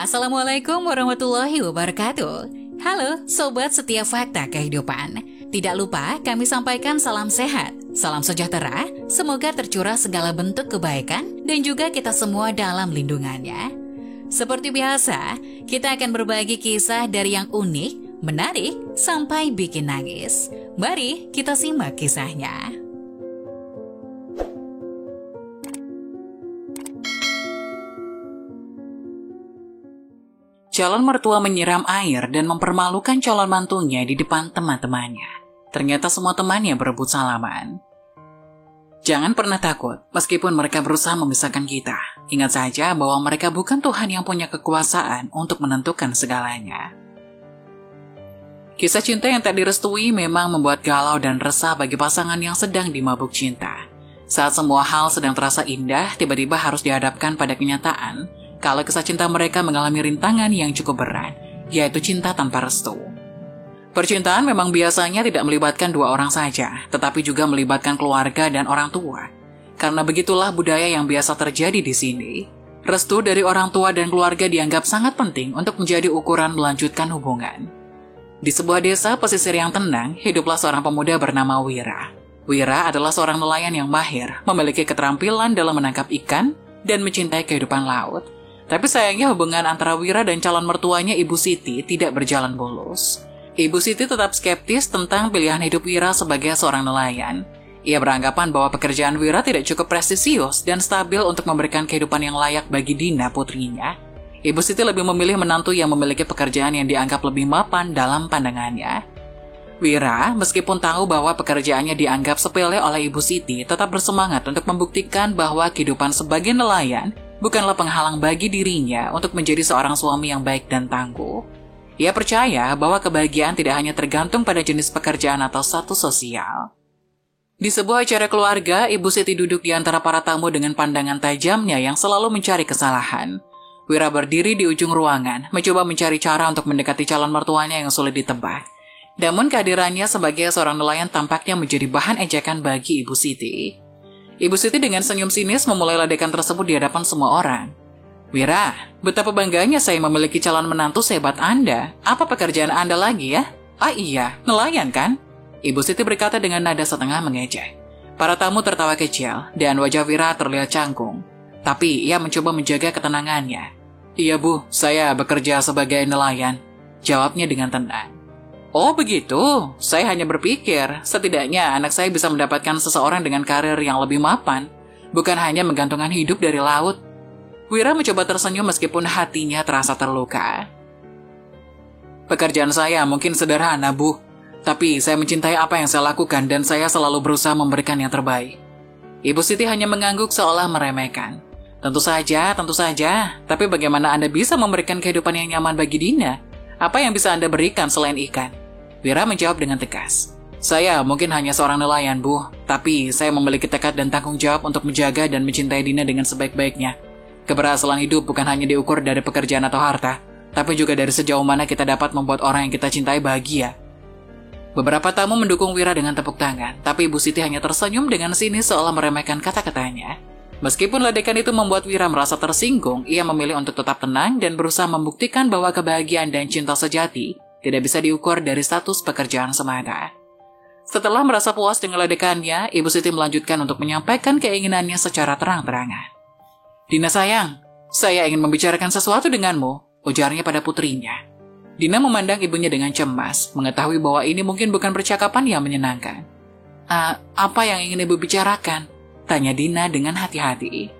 Assalamualaikum warahmatullahi wabarakatuh. Halo Sobat Setiap Fakta Kehidupan. Tidak lupa kami sampaikan salam sehat, salam sejahtera, semoga tercurah segala bentuk kebaikan dan juga kita semua dalam lindungannya. Seperti biasa, kita akan berbagi kisah dari yang unik, menarik, sampai bikin nangis. Mari kita simak kisahnya. Calon mertua menyiram air dan mempermalukan calon mantunya di depan teman-temannya. Ternyata semua temannya berebut salaman. Jangan pernah takut, meskipun mereka berusaha memisahkan kita. Ingat saja bahwa mereka bukan Tuhan yang punya kekuasaan untuk menentukan segalanya. Kisah cinta yang tak direstui memang membuat galau dan resah bagi pasangan yang sedang dimabuk cinta. Saat semua hal sedang terasa indah, tiba-tiba harus dihadapkan pada kenyataan kalau kisah cinta mereka mengalami rintangan yang cukup berat, yaitu cinta tanpa restu. Percintaan memang biasanya tidak melibatkan dua orang saja, tetapi juga melibatkan keluarga dan orang tua. Karena begitulah budaya yang biasa terjadi di sini. Restu dari orang tua dan keluarga dianggap sangat penting untuk menjadi ukuran melanjutkan hubungan. Di sebuah desa pesisir yang tenang, hiduplah seorang pemuda bernama Wira. Wira adalah seorang nelayan yang mahir, memiliki keterampilan dalam menangkap ikan dan mencintai kehidupan laut. Tapi sayangnya hubungan antara Wira dan calon mertuanya Ibu Siti tidak berjalan mulus. Ibu Siti tetap skeptis tentang pilihan hidup Wira sebagai seorang nelayan. Ia beranggapan bahwa pekerjaan Wira tidak cukup prestisius dan stabil untuk memberikan kehidupan yang layak bagi Dina putrinya. Ibu Siti lebih memilih menantu yang memiliki pekerjaan yang dianggap lebih mapan dalam pandangannya. Wira, meskipun tahu bahwa pekerjaannya dianggap sepele oleh Ibu Siti, tetap bersemangat untuk membuktikan bahwa kehidupan sebagai nelayan bukanlah penghalang bagi dirinya untuk menjadi seorang suami yang baik dan tangguh. Ia percaya bahwa kebahagiaan tidak hanya tergantung pada jenis pekerjaan atau status sosial. Di sebuah acara keluarga, Ibu Siti duduk di antara para tamu dengan pandangan tajamnya yang selalu mencari kesalahan. Wira berdiri di ujung ruangan, mencoba mencari cara untuk mendekati calon mertuanya yang sulit ditebak. Namun kehadirannya sebagai seorang nelayan tampaknya menjadi bahan ejekan bagi Ibu Siti. Ibu Siti dengan senyum sinis memulai ledekan tersebut di hadapan semua orang. Wira, betapa bangganya saya memiliki calon menantu sehebat Anda. Apa pekerjaan Anda lagi ya? Ah iya, nelayan kan? Ibu Siti berkata dengan nada setengah mengejek. Para tamu tertawa kecil dan wajah Wira terlihat canggung. Tapi ia mencoba menjaga ketenangannya. Iya Bu, saya bekerja sebagai nelayan. Jawabnya dengan tenang. Oh begitu, saya hanya berpikir setidaknya anak saya bisa mendapatkan seseorang dengan karir yang lebih mapan, bukan hanya menggantungkan hidup dari laut. Wira mencoba tersenyum meskipun hatinya terasa terluka. Pekerjaan saya mungkin sederhana Bu, tapi saya mencintai apa yang saya lakukan dan saya selalu berusaha memberikan yang terbaik. Ibu Siti hanya mengangguk seolah meremehkan. Tentu saja, tapi bagaimana Anda bisa memberikan kehidupan yang nyaman bagi Dina? Apa yang bisa Anda berikan selain ikan? Wira menjawab dengan tegas. Saya mungkin hanya seorang nelayan, Bu, tapi saya memiliki tekad dan tanggung jawab untuk menjaga dan mencintai Dina dengan sebaik-baiknya. Keberhasilan hidup bukan hanya diukur dari pekerjaan atau harta, tapi juga dari sejauh mana kita dapat membuat orang yang kita cintai bahagia. Beberapa tamu mendukung Wira dengan tepuk tangan, tapi Ibu Siti hanya tersenyum dengan sinis seolah meremehkan kata-katanya. Meskipun ledekan itu membuat Wira merasa tersinggung, ia memilih untuk tetap tenang dan berusaha membuktikan bahwa kebahagiaan dan cinta sejati tidak bisa diukur dari status pekerjaan semata. Setelah merasa puas dengan ledekannya, Ibu Siti melanjutkan untuk menyampaikan keinginannya secara terang-terangan. Dina sayang, saya ingin membicarakan sesuatu denganmu, ujarnya pada putrinya. Dina memandang ibunya dengan cemas, mengetahui bahwa ini mungkin bukan percakapan yang menyenangkan. Apa yang ingin ibu bicarakan? Tanya Dina dengan hati-hati.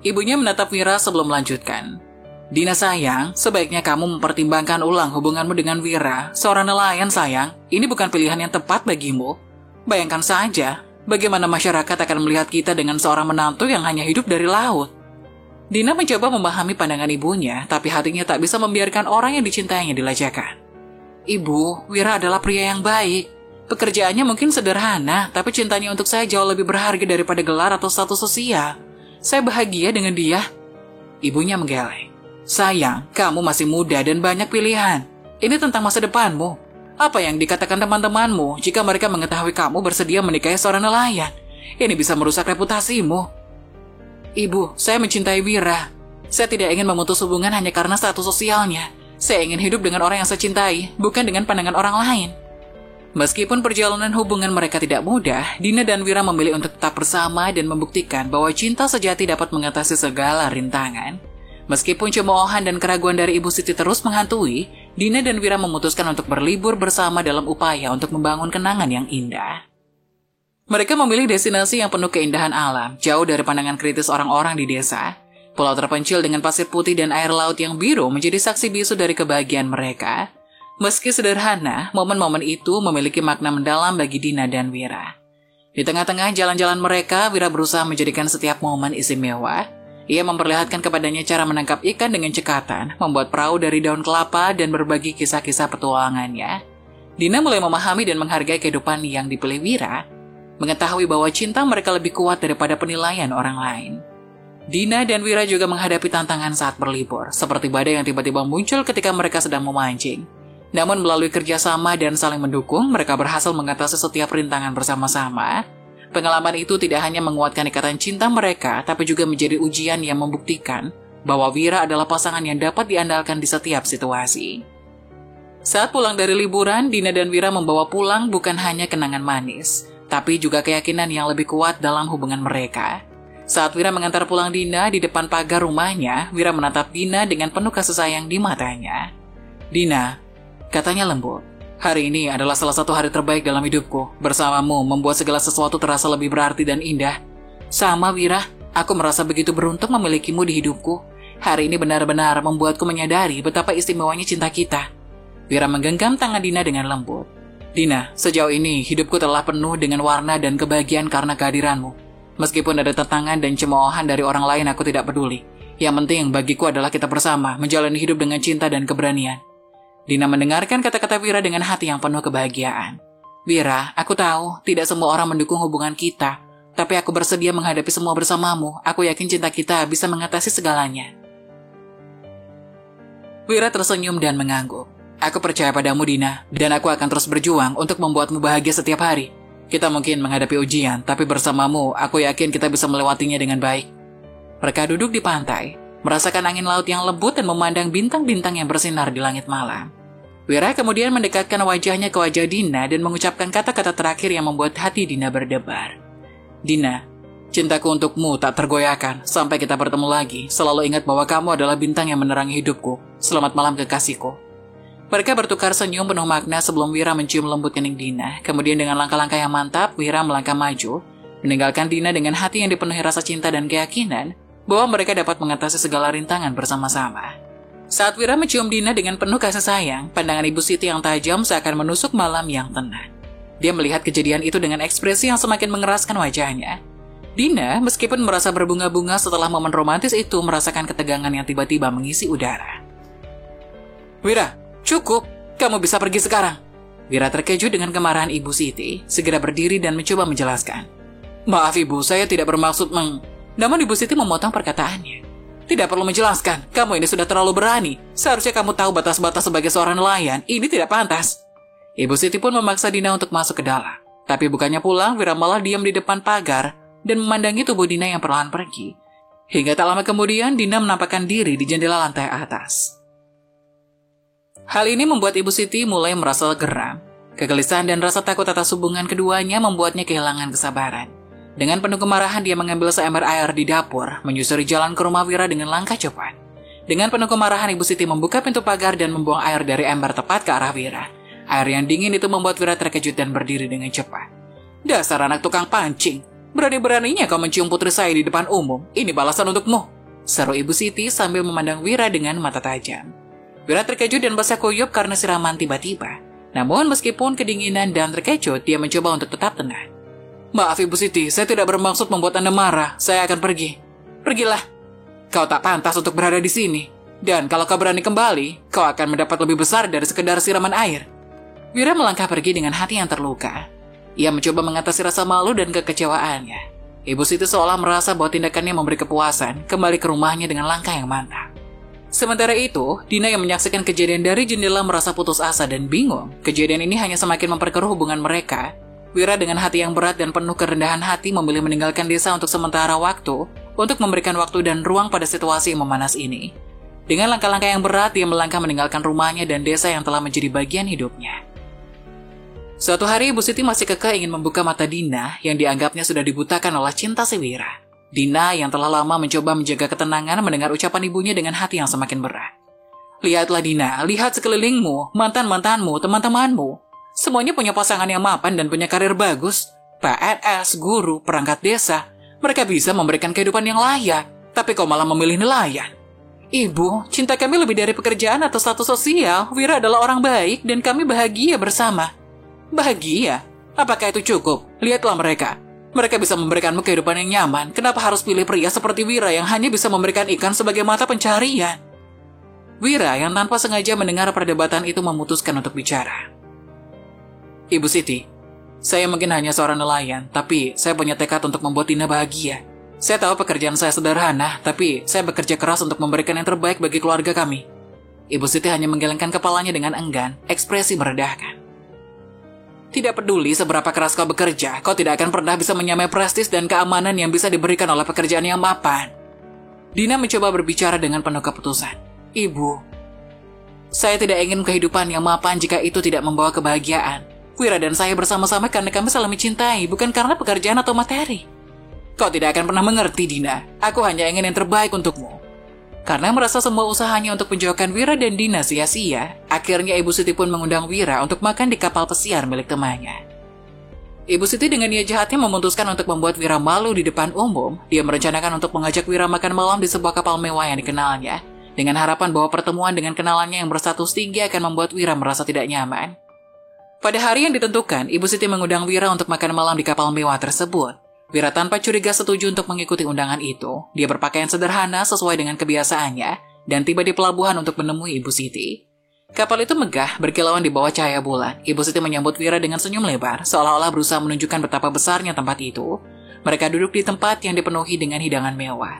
Ibunya menatap Wira sebelum melanjutkan. Dina sayang, sebaiknya kamu mempertimbangkan ulang hubunganmu dengan Wira, seorang nelayan sayang. Ini bukan pilihan yang tepat bagimu. Bayangkan saja, bagaimana masyarakat akan melihat kita dengan seorang menantu yang hanya hidup dari laut. Dina mencoba memahami pandangan ibunya, tapi hatinya tak bisa membiarkan orang yang dicintainya dilecehkan. Ibu, Wira adalah pria yang baik. Pekerjaannya mungkin sederhana, tapi cintanya untuk saya jauh lebih berharga daripada gelar atau status sosial. Saya bahagia dengan dia. Ibunya menggeleng. Sayang, kamu masih muda dan banyak pilihan. Ini tentang masa depanmu. Apa yang dikatakan teman-temanmu jika mereka mengetahui kamu bersedia menikahi seorang nelayan? Ini bisa merusak reputasimu. Ibu, saya mencintai Wira. Saya tidak ingin memutus hubungan hanya karena status sosialnya. Saya ingin hidup dengan orang yang saya cintai, bukan dengan pandangan orang lain. Meskipun perjalanan hubungan mereka tidak mudah, Dina dan Wira memilih untuk tetap bersama dan membuktikan bahwa cinta sejati dapat mengatasi segala rintangan. Meskipun cemoohan dan keraguan dari Ibu Siti terus menghantui, Dina dan Wira memutuskan untuk berlibur bersama dalam upaya untuk membangun kenangan yang indah. Mereka memilih destinasi yang penuh keindahan alam, jauh dari pandangan kritis orang-orang di desa. Pulau terpencil dengan pasir putih dan air laut yang biru menjadi saksi bisu dari kebahagiaan mereka. Meski sederhana, momen-momen itu memiliki makna mendalam bagi Dina dan Wira. Di tengah-tengah jalan-jalan mereka, Wira berusaha menjadikan setiap momen istimewa. Ia memperlihatkan kepadanya cara menangkap ikan dengan cekatan, membuat perahu dari daun kelapa, dan berbagi kisah-kisah petualangannya. Dina mulai memahami dan menghargai kehidupan yang dipilih Wira, mengetahui bahwa cinta mereka lebih kuat daripada penilaian orang lain. Dina dan Wira juga menghadapi tantangan saat berlibur, seperti badai yang tiba-tiba muncul ketika mereka sedang memancing. Namun melalui kerjasama dan saling mendukung, mereka berhasil mengatasi setiap rintangan bersama-sama. Pengalaman itu tidak hanya menguatkan ikatan cinta mereka, tapi juga menjadi ujian yang membuktikan bahwa Wira adalah pasangan yang dapat diandalkan di setiap situasi. Saat pulang dari liburan, Dina dan Wira membawa pulang bukan hanya kenangan manis, tapi juga keyakinan yang lebih kuat dalam hubungan mereka. Saat Wira mengantar pulang Dina di depan pagar rumahnya, Wira menatap Dina dengan penuh kasih sayang di matanya. "Dina," katanya lembut, "hari ini adalah salah satu hari terbaik dalam hidupku. Bersamamu membuat segala sesuatu terasa lebih berarti dan indah." "Sama Wira, aku merasa begitu beruntung memilikimu di hidupku. Hari ini benar-benar membuatku menyadari betapa istimewanya cinta kita." Wira menggenggam tangan Dina dengan lembut. "Dina, sejauh ini hidupku telah penuh dengan warna dan kebahagiaan karena kehadiranmu. Meskipun ada tantangan dan cemoohan dari orang lain, aku tidak peduli. Yang penting bagiku adalah kita bersama, menjalani hidup dengan cinta dan keberanian." Dina mendengarkan kata-kata Wira dengan hati yang penuh kebahagiaan. "Wira, aku tahu tidak semua orang mendukung hubungan kita, tapi aku bersedia menghadapi semua bersamamu. Aku yakin cinta kita bisa mengatasi segalanya." Wira tersenyum dan mengangguk. "Aku percaya padamu, Dina, dan aku akan terus berjuang untuk membuatmu bahagia setiap hari. Kita mungkin menghadapi ujian, tapi bersamamu, aku yakin kita bisa melewatinya dengan baik." Mereka duduk di pantai, merasakan angin laut yang lembut dan memandang bintang-bintang yang bersinar di langit malam. Wira kemudian mendekatkan wajahnya ke wajah Dina dan mengucapkan kata-kata terakhir yang membuat hati Dina berdebar. "Dina, cintaku untukmu tak tergoyahkan. Sampai kita bertemu lagi, selalu ingat bahwa kamu adalah bintang yang menerangi hidupku. Selamat malam kekasihku." Mereka bertukar senyum penuh makna sebelum Wira mencium lembut kening Dina. Kemudian dengan langkah-langkah yang mantap, Wira melangkah maju, meninggalkan Dina dengan hati yang dipenuhi rasa cinta dan keyakinan bahwa mereka dapat mengatasi segala rintangan bersama-sama. Saat Wira mencium Dina dengan penuh kasih sayang, pandangan Ibu Siti yang tajam seakan menusuk malam yang tenang. Dia melihat kejadian itu dengan ekspresi yang semakin mengeraskan wajahnya. Dina, meskipun merasa berbunga-bunga setelah momen romantis itu, merasakan ketegangan yang tiba-tiba mengisi udara. "Wira, cukup, kamu bisa pergi sekarang." Wira terkejut dengan kemarahan Ibu Siti, segera berdiri dan mencoba menjelaskan. "Maaf Ibu, saya tidak bermaksud Namun Ibu Siti memotong perkataannya. "Tidak perlu menjelaskan, kamu ini sudah terlalu berani. Seharusnya kamu tahu batas-batas sebagai seorang nelayan, ini tidak pantas." Ibu Siti pun memaksa Dina untuk masuk ke dalam. Tapi bukannya pulang, Wira malah diam di depan pagar dan memandangi tubuh Dina yang perlahan pergi. Hingga tak lama kemudian, Dina menampakkan diri di jendela lantai atas. Hal ini membuat Ibu Siti mulai merasa geram. Kegelisahan dan rasa takut atas hubungan keduanya membuatnya kehilangan kesabaran. Dengan penuh kemarahan, dia mengambil seember air di dapur, menyusuri jalan ke rumah Wira dengan langkah cepat. Dengan penuh kemarahan, Ibu Siti membuka pintu pagar dan membuang air dari ember tepat ke arah Wira. Air yang dingin itu membuat Wira terkejut dan berdiri dengan cepat. "Dasar anak tukang pancing, berani-beraninya kau mencium putri saya di depan umum. Ini balasan untukmu," seru Ibu Siti sambil memandang Wira dengan mata tajam. Wira terkejut dan basah kuyup karena siraman tiba-tiba. Namun meskipun kedinginan dan terkejut, dia mencoba untuk tetap tenang. "Maaf Ibu Siti, saya tidak bermaksud membuat Anda marah. Saya akan pergi." "Pergilah. Kau tak pantas untuk berada di sini. Dan kalau kau berani kembali, kau akan mendapat lebih besar dari sekedar siraman air." Wira melangkah pergi dengan hati yang terluka. Ia mencoba mengatasi rasa malu dan kekecewaannya. Ibu Siti seolah merasa bahwa tindakannya memberi kepuasan, kembali ke rumahnya dengan langkah yang mantap. Sementara itu, Dina yang menyaksikan kejadian dari jendela merasa putus asa dan bingung. Kejadian ini hanya semakin memperkeruh hubungan mereka. Wira dengan hati yang berat dan penuh kerendahan hati memilih meninggalkan desa untuk sementara waktu untuk memberikan waktu dan ruang pada situasi yang memanas ini. Dengan langkah-langkah yang berat, dia melangkah meninggalkan rumahnya dan desa yang telah menjadi bagian hidupnya. Suatu hari, Ibu Siti masih kekeh ingin membuka mata Dina yang dianggapnya sudah dibutakan oleh cinta si Wira. Dina yang telah lama mencoba menjaga ketenangan mendengar ucapan ibunya dengan hati yang semakin berat. Lihatlah Dina, lihat sekelilingmu, mantan-mantanmu, teman-temanmu. Semuanya punya pasangan yang mapan dan punya karir bagus. PNS, guru, perangkat desa. Mereka bisa memberikan kehidupan yang layak, tapi kau malah memilih nelayan. Ibu, cinta kami lebih dari pekerjaan atau status sosial. Wira adalah orang baik dan kami bahagia bersama. Bahagia? Apakah itu cukup? Lihatlah mereka. Mereka bisa memberikanmu kehidupan yang nyaman. Kenapa harus pilih pria seperti Wira yang hanya bisa memberikan ikan sebagai mata pencarian? Wira yang tanpa sengaja mendengar perdebatan itu memutuskan untuk bicara. Ibu Siti, saya mungkin hanya seorang nelayan, tapi saya punya tekad untuk membuat Dina bahagia. Saya tahu pekerjaan saya sederhana, tapi saya bekerja keras untuk memberikan yang terbaik bagi keluarga kami. Ibu Siti hanya menggelengkan kepalanya dengan enggan, ekspresi meredahkan. Tidak peduli seberapa keras kau bekerja, kau tidak akan pernah bisa menyamai prestis dan keamanan yang bisa diberikan oleh pekerjaan yang mapan. Dina mencoba berbicara dengan penuh keputusan. Ibu, saya tidak ingin kehidupan yang mapan jika itu tidak membawa kebahagiaan. Wira dan saya bersama-sama karena kami saling mencintai, bukan karena pekerjaan atau materi. Kau tidak akan pernah mengerti, Dina. Aku hanya ingin yang terbaik untukmu. Karena merasa semua usahanya untuk menjauhkan Wira dan Dina sia-sia, akhirnya Ibu Siti pun mengundang Wira untuk makan di kapal pesiar milik temannya. Ibu Siti dengan niat jahatnya memutuskan untuk membuat Wira malu di depan umum. Dia merencanakan untuk mengajak Wira makan malam di sebuah kapal mewah yang dikenalnya, dengan harapan bahwa pertemuan dengan kenalannya yang berstatus tinggi akan membuat Wira merasa tidak nyaman. Pada hari yang ditentukan, Ibu Siti mengundang Wira untuk makan malam di kapal mewah tersebut. Wira tanpa curiga setuju untuk mengikuti undangan itu. Dia berpakaian sederhana sesuai dengan kebiasaannya dan tiba di pelabuhan untuk menemui Ibu Siti. Kapal itu megah, berkilauan di bawah cahaya bulan. Ibu Siti menyambut Wira dengan senyum lebar, seolah-olah berusaha menunjukkan betapa besarnya tempat itu. Mereka duduk di tempat yang dipenuhi dengan hidangan mewah.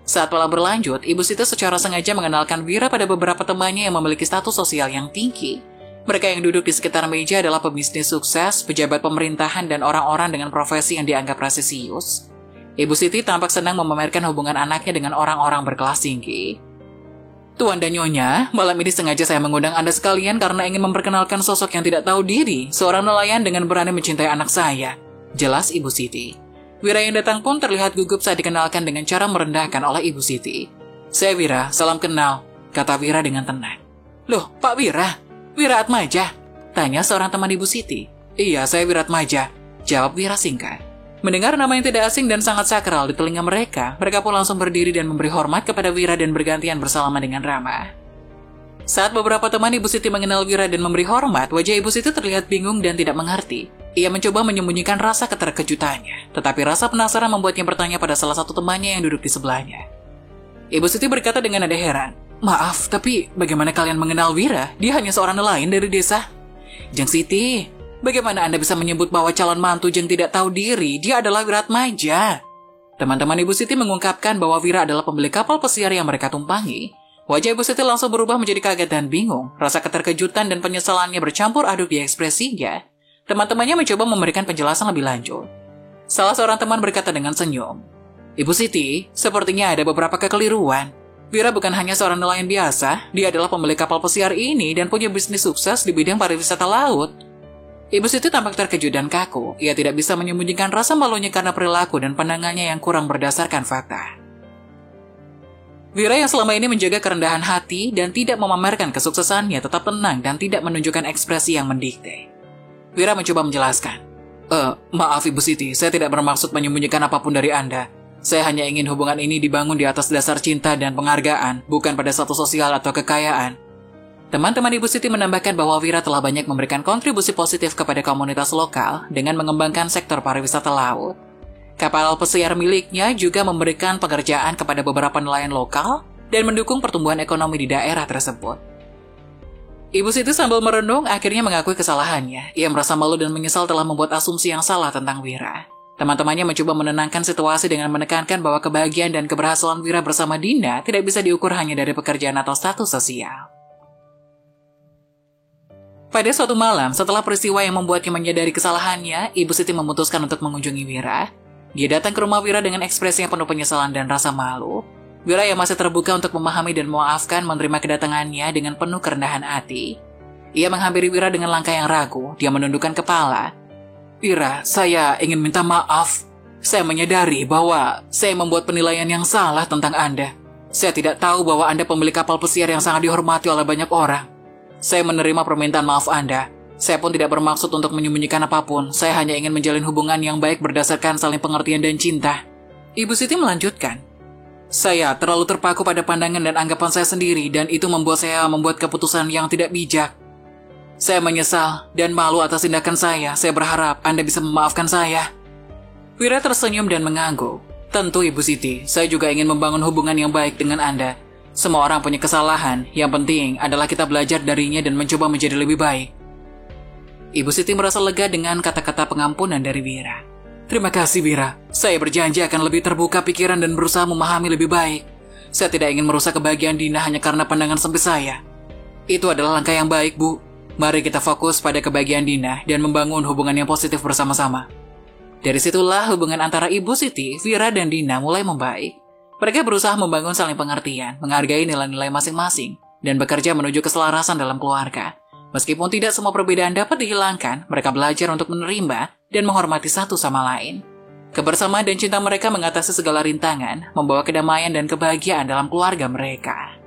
Saat malam berlanjut, Ibu Siti secara sengaja mengenalkan Wira pada beberapa temannya yang memiliki status sosial yang tinggi. Mereka yang duduk di sekitar meja adalah pebisnis sukses, pejabat pemerintahan, dan orang-orang dengan profesi yang dianggap presisius. Ibu Siti tampak senang memamerkan hubungan anaknya dengan orang-orang berkelas tinggi. Tuan dan Nyonya, malam ini sengaja saya mengundang Anda sekalian karena ingin memperkenalkan sosok yang tidak tahu diri, seorang nelayan dengan berani mencintai anak saya. Jelas Ibu Siti. Wira yang datang pun terlihat gugup saat dikenalkan dengan cara merendahkan oleh Ibu Siti. Saya Wira, salam kenal, kata Wira dengan tenang. Loh, Pak Wira? Wira Atmaja? Tanya seorang teman Ibu Siti. Iya, saya Wira Atmaja, jawab Wira singkat. Mendengar nama yang tidak asing dan sangat sakral di telinga mereka pun langsung berdiri dan memberi hormat kepada Wira dan bergantian bersalaman dengan ramah. Saat beberapa teman Ibu Siti mengenal Wira dan memberi hormat, wajah Ibu Siti terlihat bingung dan tidak mengerti. Ia mencoba menyembunyikan rasa keterkejutannya, tetapi rasa penasaran membuatnya bertanya pada salah satu temannya yang duduk di sebelahnya. Ibu Siti berkata dengan nada heran, "Maaf, tapi bagaimana kalian mengenal Wira? Dia hanya seorang nelayan dari desa." "Jeng Siti, bagaimana Anda bisa menyebut bahwa calon mantu Jeng tidak tahu diri? Dia adalah Wira Atmaja." Teman-teman Ibu Siti mengungkapkan bahwa Wira adalah pemilik kapal pesiar yang mereka tumpangi. Wajah Ibu Siti langsung berubah menjadi kaget dan bingung. Rasa keterkejutan dan penyesalannya bercampur aduk di ekspresinya. Teman-temannya mencoba memberikan penjelasan lebih lanjut. Salah seorang teman berkata dengan senyum, "Ibu Siti, sepertinya ada beberapa kekeliruan. Wira bukan hanya seorang nelayan biasa, dia adalah pemilik kapal pesiar ini dan punya bisnis sukses di bidang pariwisata laut." Ibu Siti tampak terkejut dan kaku. Ia tidak bisa menyembunyikan rasa malunya karena perilaku dan pandangannya yang kurang berdasarkan fakta. Wira yang selama ini menjaga kerendahan hati dan tidak memamerkan kesuksesannya tetap tenang dan tidak menunjukkan ekspresi yang mendikte. Wira mencoba menjelaskan. Maaf Ibu Siti, saya tidak bermaksud menyembunyikan apapun dari Anda. Saya hanya ingin hubungan ini dibangun di atas dasar cinta dan penghargaan, bukan pada status sosial atau kekayaan. Teman-teman Ibu Siti menambahkan bahwa Wira telah banyak memberikan kontribusi positif kepada komunitas lokal dengan mengembangkan sektor pariwisata laut. Kapal pesiar miliknya juga memberikan pekerjaan kepada beberapa nelayan lokal dan mendukung pertumbuhan ekonomi di daerah tersebut. Ibu Siti sambil merenung akhirnya mengakui kesalahannya. Ia merasa malu dan menyesal telah membuat asumsi yang salah tentang Wira. Teman-temannya mencoba menenangkan situasi dengan menekankan bahwa kebahagiaan dan keberhasilan Wira bersama Dina tidak bisa diukur hanya dari pekerjaan atau status sosial. Pada suatu malam, setelah peristiwa yang membuatnya menyadari kesalahannya, Ibu Siti memutuskan untuk mengunjungi Wira. Dia datang ke rumah Wira dengan ekspresi yang penuh penyesalan dan rasa malu. Wira yang masih terbuka untuk memahami dan memaafkan menerima kedatangannya dengan penuh kerendahan hati. Ia menghampiri Wira dengan langkah yang ragu. Dia menundukkan kepala. Wira, saya ingin minta maaf. Saya menyadari bahwa saya membuat penilaian yang salah tentang Anda. Saya tidak tahu bahwa Anda pemilik kapal pesiar yang sangat dihormati oleh banyak orang. Saya menerima permintaan maaf Anda. Saya pun tidak bermaksud untuk menyembunyikan apapun. Saya hanya ingin menjalin hubungan yang baik berdasarkan saling pengertian dan cinta. Ibu Siti melanjutkan. Saya terlalu terpaku pada pandangan dan anggapan saya sendiri dan itu membuat saya membuat keputusan yang tidak bijak. Saya menyesal dan malu atas tindakan saya. Saya berharap Anda bisa memaafkan saya. Wira tersenyum dan mengangguk. Tentu Ibu Siti, saya juga ingin membangun hubungan yang baik dengan Anda. Semua orang punya kesalahan. Yang penting adalah kita belajar darinya dan mencoba menjadi lebih baik. Ibu Siti merasa lega dengan kata-kata pengampunan dari Wira. Terima kasih Wira, saya berjanji akan lebih terbuka pikiran dan berusaha memahami lebih baik. Saya tidak ingin merusak kebahagiaan Dina hanya karena pandangan sempit saya. Itu adalah langkah yang baik, Bu. Mari kita fokus pada kebahagiaan Dina dan membangun hubungan yang positif bersama-sama. Dari situlah hubungan antara Ibu Siti, Wira, dan Dina mulai membaik. Mereka berusaha membangun saling pengertian, menghargai nilai-nilai masing-masing, dan bekerja menuju keselarasan dalam keluarga. Meskipun tidak semua perbedaan dapat dihilangkan, mereka belajar untuk menerima dan menghormati satu sama lain. Kebersamaan dan cinta mereka mengatasi segala rintangan, membawa kedamaian dan kebahagiaan dalam keluarga mereka.